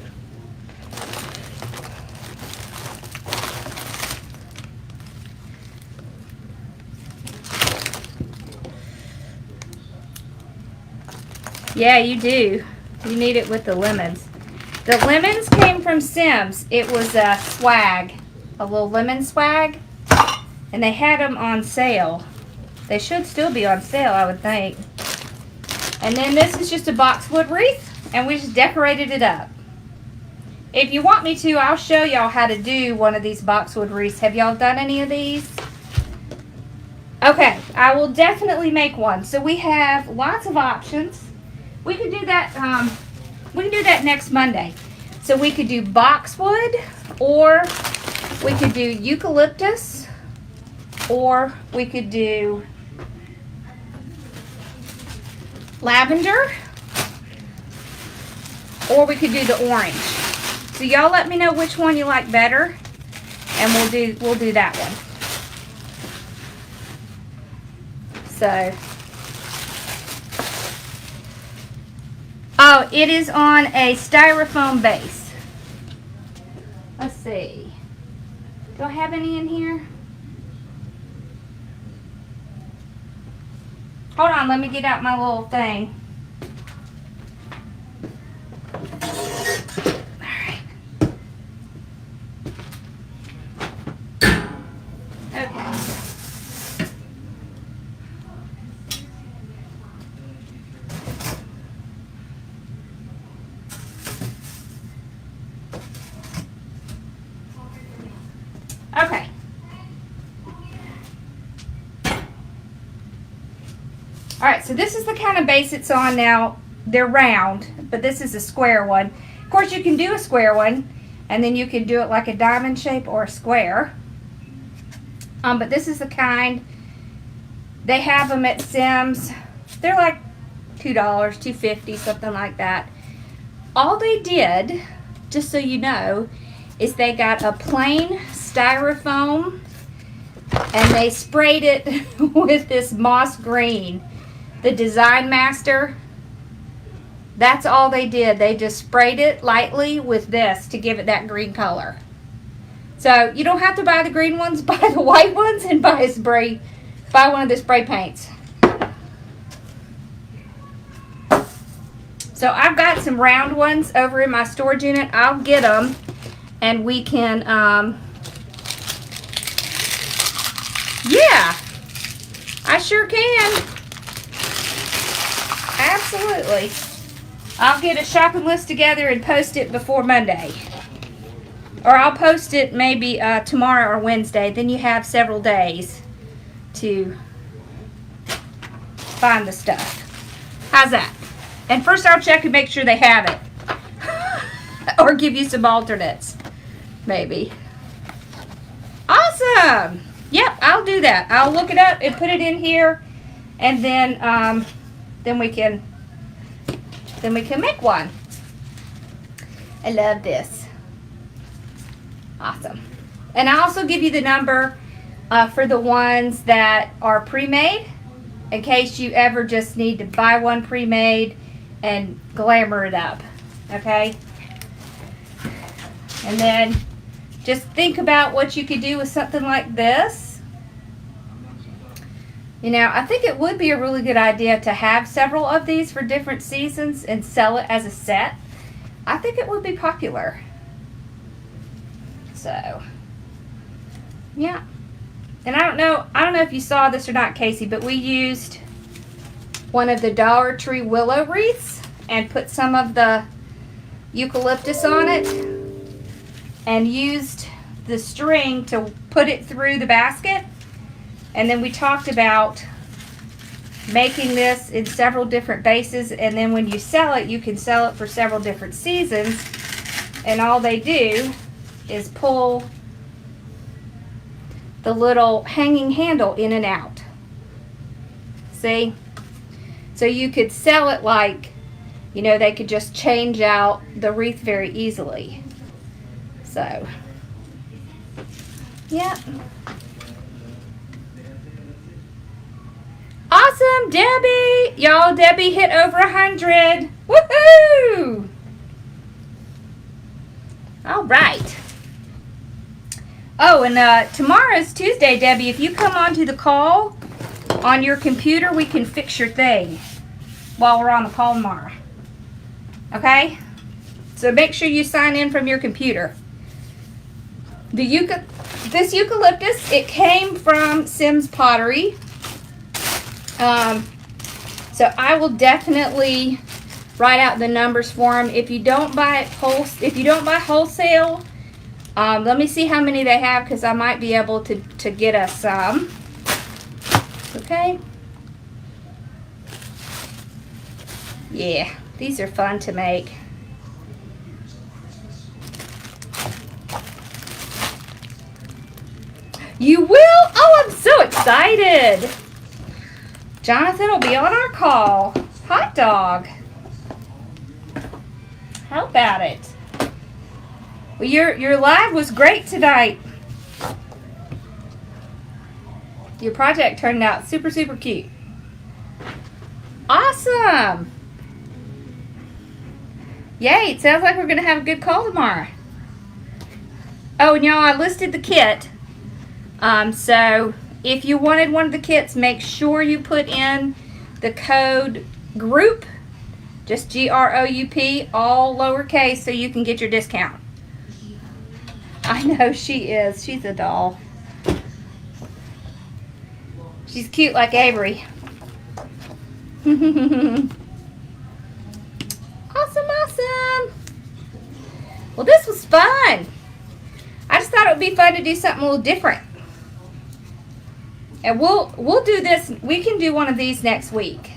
Yeah, you do. You need it with the lemons. The lemons came from Sims. It was a swag, a little lemon swag, and they had them on sale. They should still be on sale, I would think. And then this is just a boxwood wreath, and we just decorated it up. If you want me to, I'll show y'all how to do one of these boxwood wreaths. Have y'all done any of these? Okay, I will definitely make one. So we have lots of options. We could do that. We can do that next Monday. So we could do boxwood, or we could do eucalyptus, or we could do lavender, or we could do the orange. So y'all let me know which one you like better, and we'll do that one. So, oh, it is on a styrofoam base. Let's see. Do I have any in here? Hold on, let me get out my little thing. Alright. Okay. Okay. Alright, so this is the kind of base it's on now. They're round, but this is a square one. Of course, you can do a square one, and then you can do it like a diamond shape or a square. But this is the kind. They have them at Sims. They're like $2, $2.50, something like that. All they did, just so you know, is they got a plain styrofoam and they sprayed it with this moss green, the Design Master. That's all they did. They just sprayed it lightly with this to give it that green color. So you don't have to buy the green ones, buy the white ones and buy one of the spray paints. So I've got some round ones over in my storage unit. I'll get them and we can, yeah, I sure can. Absolutely. I'll get a shopping list together and post it before Monday. Or I'll post it maybe tomorrow or Wednesday. Then you have several days to find the stuff. How's that? And first I'll check and make sure they have it. Or give you some alternates. Maybe. Awesome! Yep, I'll do that. I'll look it up and put it in here. And then we can make one. I love this. Awesome. And I also give you the number for the ones that are pre-made, in case you ever just need to buy one pre-made and glamour it up. Okay? And then just think about what you could do with something like this. You know, I think it would be a really good idea to have several of these for different seasons and sell it as a set. I think it would be popular. So, yeah. And I don't know if you saw this or not, Casey, but we used one of the Dollar Tree willow wreaths and put some of the eucalyptus on it and used the string to put it through the basket. And then we talked about making this in several different bases, and then when you sell it, you can sell it for several different seasons. And all they do is pull the little hanging handle in and out. See? So you could sell it like, you know, they could just change out the wreath very easily. So, yeah. Awesome, Debbie! Y'all, Debbie hit over 100. Woohoo! All right. Oh, and tomorrow's Tuesday, Debbie. If you come onto the call on your computer, we can fix your thing while we're on the call tomorrow. Okay? So make sure you sign in from your computer. This eucalyptus, it came from Sims Pottery. So I will definitely write out the numbers for them. If you don't buy wholesale, let me see how many they have, because I might be able to get us some. Okay. Yeah, these are fun to make. You will? Oh, I'm so excited. Jonathan will be on our call. Hot dog. How about it? Well, your live was great tonight. Your project turned out super, super cute. Awesome. Yay, it sounds like we're going to have a good call tomorrow. Oh, and y'all, I listed the kit. So if you wanted one of the kits, make sure you put in the code GROUP, just GROUP, all lowercase, so you can get your discount. I know she is. She's a doll. She's cute like Avery. Awesome, awesome. Well, this was fun. I just thought it would be fun to do something a little different. And we'll do this. We can do one of these next week.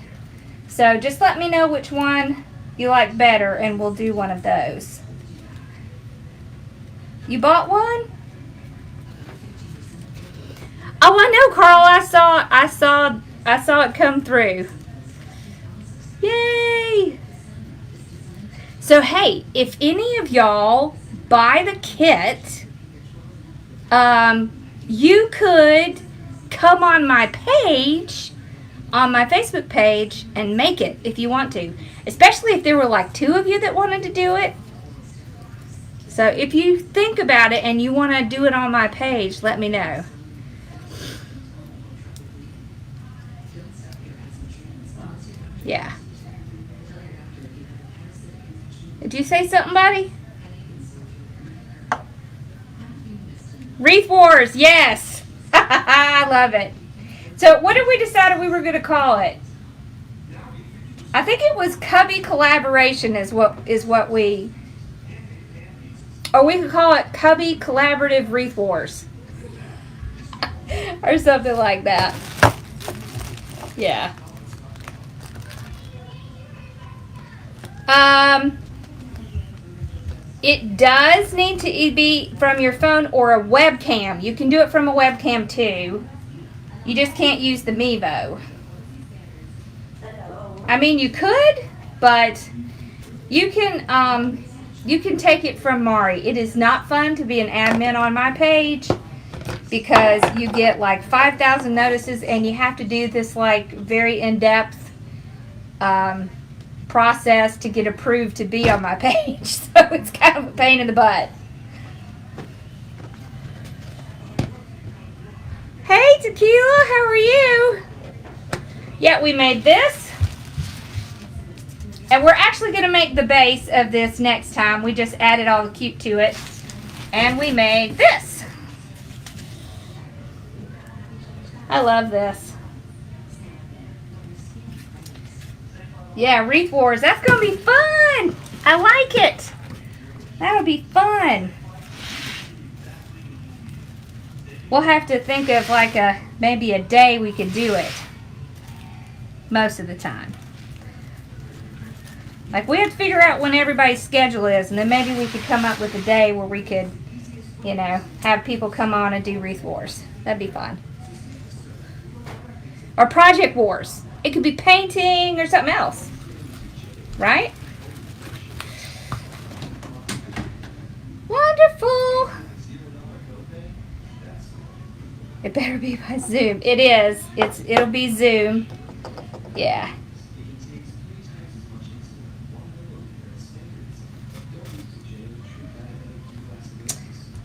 So just let me know which one you like better, and we'll do one of those. You bought one? Oh, I know, Carl. I saw it come through. Yay! So hey, if any of y'all buy the kit, you could come on my page, on my Facebook page, and make it if you want to. Especially if there were like 2 of you that wanted to do it. So if you think about it and you want to do it on my page, let me know. Yeah. Did you say something, buddy? Wreath Wars, yes. I love it. So what did we decide we were going to call it? I think it was Cubby Collaboration is what we, or we could call it Cubby Collaborative Wreath Wars. Or something like that. Yeah. It does need to be from your phone or a webcam. You can do it from a webcam too. You just can't use the Mevo. I mean, you could, but you can take it from Mari. It is not fun to be an admin on my page because you get like 5,000 notices and you have to do this like very in-depth process to get approved to be on my page. So it's kind of a pain in the butt. Hey Tequila, how are you? Yeah, we made this. And we're actually going to make the base of this next time. We just added all the cute to it. And we made this. I love this. Yeah, Wreath Wars. That's going to be fun. I like it. That'll be fun. We'll have to think of like maybe a day we could do it. Most of the time. Like we have to figure out when everybody's schedule is, and then maybe we could come up with a day where we could, you know, have people come on and do Wreath Wars. That'd be fun. Or Project Wars. It could be painting or something else. Right? Wonderful. It better be by Zoom. It is. It'll be Zoom. Yeah.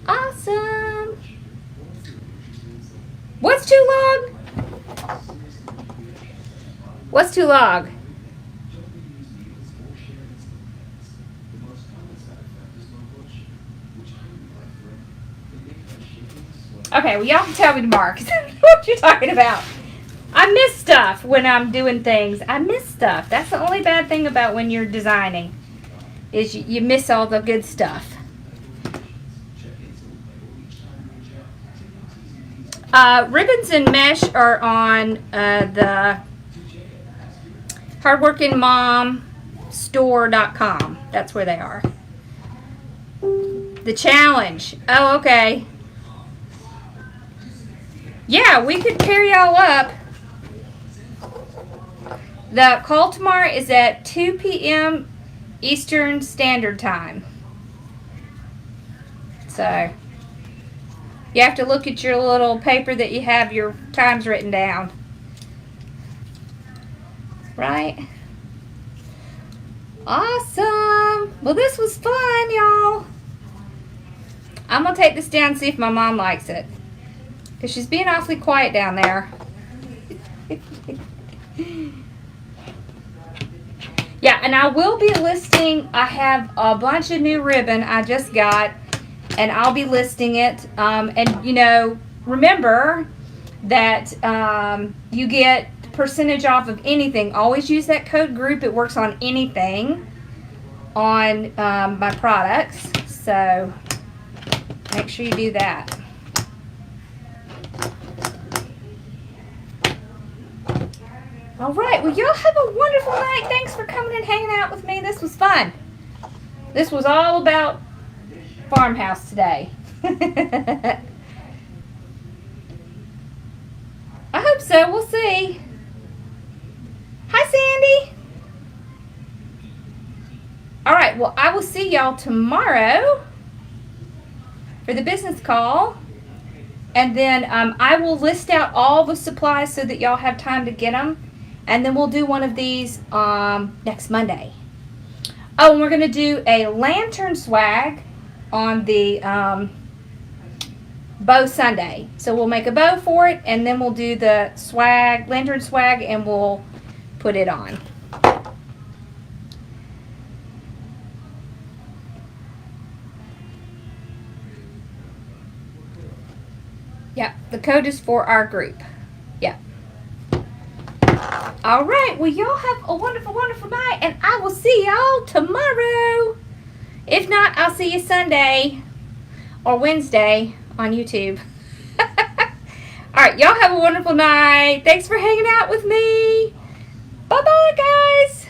Awesome. What's too long? What's too long? Okay, well y'all can tell me tomorrow because I don't know what you're talking about. I miss stuff when I'm doing things. I miss stuff. That's the only bad thing about when you're designing is you miss all the good stuff. Ribbons and mesh are on the HardworkingMom store.com. That's where they are. The challenge. Oh, okay. Yeah, we could pair y'all up. The call tomorrow is at 2 p.m. Eastern Standard Time. So, you have to look at your little paper that you have your times written down. Right? Awesome. Well, this was fun, y'all. I'm going to take this down and see if my mom likes it. Because she's being awfully quiet down there. Yeah, and I will be listing, I have a bunch of new ribbon I just got, and I'll be listing it. And, you know, remember that you get percentage off of anything. Always use that code group. It works on anything on my products. So make sure you do that. All right. Well, y'all have a wonderful night. Thanks for coming and hanging out with me. This was fun. This was all about farmhouse today. I hope so. We'll see. Hi, Sandy. All right. Well, I will see y'all tomorrow for the business call. And then I will list out all the supplies so that y'all have time to get them. And then we'll do one of these next Monday. Oh, and we're going to do a lantern swag on the bow Sunday. So we'll make a bow for it, and then we'll do the swag, lantern swag, and we'll put it on. Yep, the code is for our group. Yep. All right, well, y'all have a wonderful, wonderful night, and I will see y'all tomorrow. If not, I'll see you Sunday or Wednesday on YouTube. All right, y'all have a wonderful night. Thanks for hanging out with me. Bye-bye, guys.